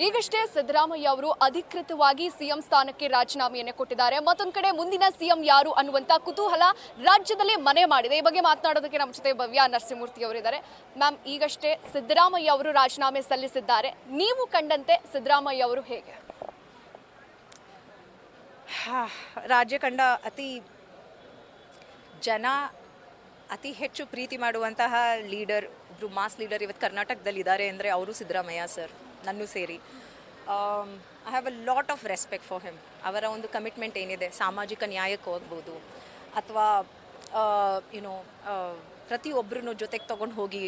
ಈಗಷ್ಟೇ ಸಿದ್ದರಾಮಯ್ಯ ಅವರು ಅಧಿಕೃತವಾಗಿ ಸಿಎಂ ಸ್ಥಾನಕ್ಕೆ ರಾಜೀನಾಮೆಯನ್ನು ಕೊಟ್ಟಿದ್ದಾರೆ. ಮತ್ತೊಂದು ಕಡೆ ಮುಂದಿನ ಸಿಎಂ ಯಾರು ಅನ್ನುವಂತ ಕುತೂಹಲ ರಾಜ್ಯದಲ್ಲಿ ಮನೆ ಮಾಡಿದೆ. ಈ ಬಗ್ಗೆ ಮಾತನಾಡೋದಕ್ಕೆ ನಮ್ಮ ಜೊತೆ ಭವ್ಯ ನರಸಿಂಹಮೂರ್ತಿ ಅವರಿದ್ದಾರೆ. ಮ್ಯಾಮ್, ಈಗಷ್ಟೇ ಸಿದ್ದರಾಮಯ್ಯ ಅವರು ರಾಜೀನಾಮೆ ಸಲ್ಲಿಸಿದ್ದಾರೆ. ನೀವು ಕಂಡಂತೆ ಸಿದ್ದರಾಮಯ್ಯ ಅವರು ಹೇಗೆ? ರಾಜ್ಯ ಕಂಡ ಜನ ಅತಿ ಹೆಚ್ಚು ಪ್ರೀತಿ ಮಾಡುವಂತಹ ಲೀಡರ್, ಒಬ್ಬರು ಮಾಸ್ ಲೀಡರ್ ಇವತ್ತು ಕರ್ನಾಟಕದಲ್ಲಿ ಇದ್ದಾರೆ ಅಂದರೆ ಅವರು ಸಿದ್ದರಾಮಯ್ಯ ಸರ್, ನನ್ನೂ ಸೇರಿ. I have a lot of respect for him. ಅವರ ಒಂದು ಕಮಿಟ್ಮೆಂಟ್ ಏನಿದೆ, ಸಾಮಾಜಿಕ ನ್ಯಾಯಕ್ಕೆ ಹೋಗ್ಬೋದು ಅಥವಾ ಪ್ರತಿಯೊಬ್ಬರನ್ನು ಜೊತೆಗೆ ತೊಗೊಂಡು ಹೋಗಿ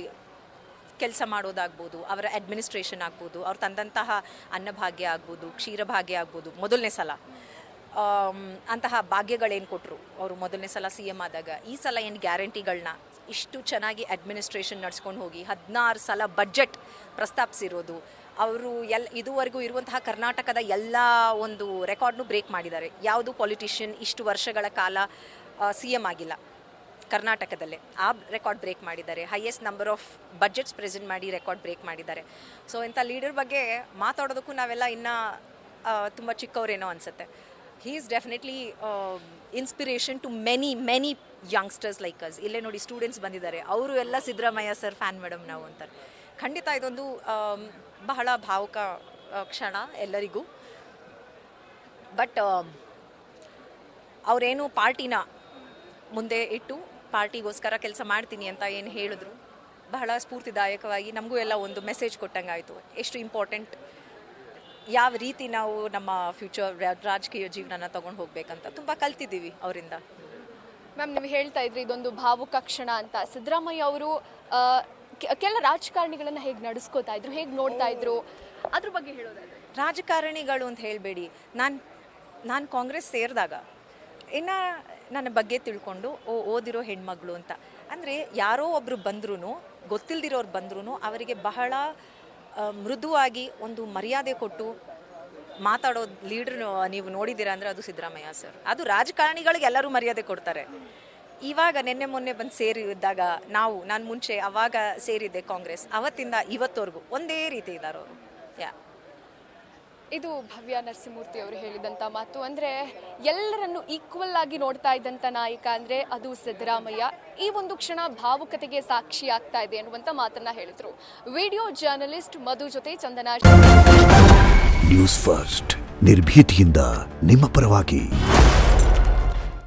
ಕೆಲಸ ಮಾಡೋದಾಗ್ಬೋದು, ಅವರ ಅಡ್ಮಿನಿಸ್ಟ್ರೇಷನ್ ಆಗ್ಬೋದು, ಅವ್ರು ತಂದಂತಹ ಅನ್ನಭಾಗ್ಯ ಆಗ್ಬೋದು, ಕ್ಷೀರಭಾಗ್ಯ ಆಗ್ಬೋದು, ಮೊದಲನೇ ಸಲ ಅಂತಹ ಭಾಗ್ಯಗಳೇನು ಕೊಟ್ಟರು ಅವರು ಮೊದಲನೇ ಸಲ ಸಿ ಎಮ್ ಆದಾಗ. ಈ ಸಲ ಏನು ಗ್ಯಾರಂಟಿಗಳನ್ನ ಇಷ್ಟು ಚೆನ್ನಾಗಿ ಅಡ್ಮಿನಿಸ್ಟ್ರೇಷನ್ ನಡ್ಸ್ಕೊಂಡು ಹೋಗಿ 16 ಸಲ ಬಜೆಟ್ ಪ್ರಸ್ತಾಪಿಸಿರೋದು, ಅವರು ಇದುವರೆಗೂ ಇರುವಂತಹ ಕರ್ನಾಟಕದ ಎಲ್ಲ ಒಂದು ರೆಕಾರ್ಡ್ನು ಬ್ರೇಕ್ ಮಾಡಿದ್ದಾರೆ. ಯಾವುದು ಪೊಲಿಟಿಷಿಯನ್ ಇಷ್ಟು ವರ್ಷಗಳ ಕಾಲ ಸಿ ಎಮ್ ಆಗಿಲ್ಲ ಕರ್ನಾಟಕದಲ್ಲೇ, ಆ ರೆಕಾರ್ಡ್ ಬ್ರೇಕ್ ಮಾಡಿದ್ದಾರೆ. Highest number of budgets present ಮಾಡಿ ರೆಕಾರ್ಡ್ ಬ್ರೇಕ್ ಮಾಡಿದ್ದಾರೆ. ಸೊ ಇಂಥ ಲೀಡರ್ ಬಗ್ಗೆ ಮಾತಾಡೋದಕ್ಕೂ ನಾವೆಲ್ಲ ಇನ್ನೂ ತುಂಬ ಚಿಕ್ಕವರೇನೋ ಅನಿಸುತ್ತೆ. he is definitely inspiration to many youngsters like us. ಇಲ್ಲೇ ನೋಡಿ ಸ್ಟೂಡೆಂಟ್ಸ್ ಬಂದಿದ್ದಾರೆ, ಅವರು ಎಲ್ಲ ಸಿದ್ದರಾಮಯ್ಯ ಸರ್ ಫ್ಯಾನ್ ಮೇಡಮ್ ನಾವು ಅಂತಾರೆ. ಖಂಡಿತ ಇದೊಂದು ಬಹಳ ಭಾವುಕ ಕ್ಷಣ ಎಲ್ಲರಿಗೂ. ಬಟ್ ಅವರೇನು ಪಾರ್ಟಿನ ಮುಂದೆ ಇಟ್ಟು ಪಾರ್ಟಿಗೋಸ್ಕರ ಕೆಲಸ ಮಾಡ್ತೀನಿ ಅಂತ ಏನು ಹೇಳಿದ್ರು, ಬಹಳ ಸ್ಫೂರ್ತಿದಾಯಕವಾಗಿ ನಮಗೂ ಎಲ್ಲ ಒಂದು ಮೆಸೇಜ್ ಕೊಟ್ಟಂಗಾಯಿತು. ಎಷ್ಟು ಇಂಪಾರ್ಟೆಂಟ್, ಯಾವ ರೀತಿ ನಾವು ನಮ್ಮ ಫ್ಯೂಚರ್ ರಾಜಕೀಯ ಜೀವನನ ತೊಗೊಂಡು ಹೋಗ್ಬೇಕಂತ ತುಂಬ ಕಲ್ತಿದ್ದೀವಿ ಅವರಿಂದ. ಮ್ಯಾಮ್, ನೀವು ಹೇಳ್ತಾ ಇದ್ರಿ ಇದೊಂದು ಭಾವುಕ ಕ್ಷಣ ಅಂತ. ಸಿದ್ದರಾಮಯ್ಯ ಅವರು ಕೆಲ ರಾಜಕಾರಣಿಗಳನ್ನು ಹೇಗೆ ನಡೆಸ್ಕೋತಾ ಇದ್ರು, ಹೇಗೆ ನೋಡ್ತಾ ಇದ್ರು, ಅದ್ರ ಬಗ್ಗೆ ಹೇಳೋದಾದ್ರೆ? ರಾಜಕಾರಣಿಗಳು ಅಂತ ಹೇಳಬೇಡಿ, ನಾನು ಕಾಂಗ್ರೆಸ್ ಸೇರಿದಾಗ ಇನ್ನು ನನ್ನ ಬಗ್ಗೆ ತಿಳ್ಕೊಂಡು ಓದಿರೋ ಹೆಣ್ಮಗಳು ಅಂತ ಅಂದರೆ ಯಾರೋ ಒಬ್ಬರು ಬಂದ್ರೂ, ಗೊತ್ತಿಲ್ದಿರೋರು ಬಂದ್ರೂ ಅವರಿಗೆ ಬಹಳ ಮೃದುವಾಗಿ ಒಂದು ಮರ್ಯಾದೆ ಕೊಟ್ಟು ಮಾತಾಡೋ ಲೀಡ್ರ್ ನೀವು ನೋಡಿದ್ದೀರಾ ಅಂದರೆ ಅದು ಸಿದ್ದರಾಮಯ್ಯ ಸರ್. ಅದು ರಾಜಕಾರಣಿಗಳಿಗೆ ಎಲ್ಲರೂ ಮರ್ಯಾದೆ ಕೊಡ್ತಾರೆ. ಇವಾಗ ನಿನ್ನೆ ಮೊನ್ನೆ ಬಂದು ಸೇರಿದ್ದಾಗ ನಾನು ಮುಂಚೆ ಅವಾಗ ಸೇರಿದ್ದೆ ಕಾಂಗ್ರೆಸ್, ಅವತ್ತಿಂದ ಇವತ್ತವರೆಗೂ ಒಂದೇ ರೀತಿ ಇದ್ದಾರೆ ಅವರು. ಇದು ಭವ್ಯ ನರಸಿಂಹಮೂರ್ತಿ ಅವರು ಹೇಳಿದಂಥ ಮಾತು. ಅಂದರೆ ಎಲ್ಲರನ್ನು ಈಕ್ವಲ್ ಆಗಿ ನೋಡ್ತಾ ಇದ್ದಂಥ ನಾಯಕ ಅಂದರೆ ಅದು ಸಿದ್ದರಾಮಯ್ಯ. ಈ ಒಂದು ಕ್ಷಣ ಭಾವುಕತೆಗೆ ಸಾಕ್ಷಿ ಆಗ್ತಾ ಇದೆ ಅನ್ನುವಂಥ ಮಾತನ್ನ ಹೇಳಿದ್ರು. ವಿಡಿಯೋ ಜರ್ನಲಿಸ್ಟ್ ಮಧು ಜೊತೆ ಚಂದನಾ. ನ್ಯೂಸ್ ಫಸ್ಟ್, ನಿರ್ಭೀತಿಯಿಂದ ನಿಮ್ಮ ಪರವಾಗಿ.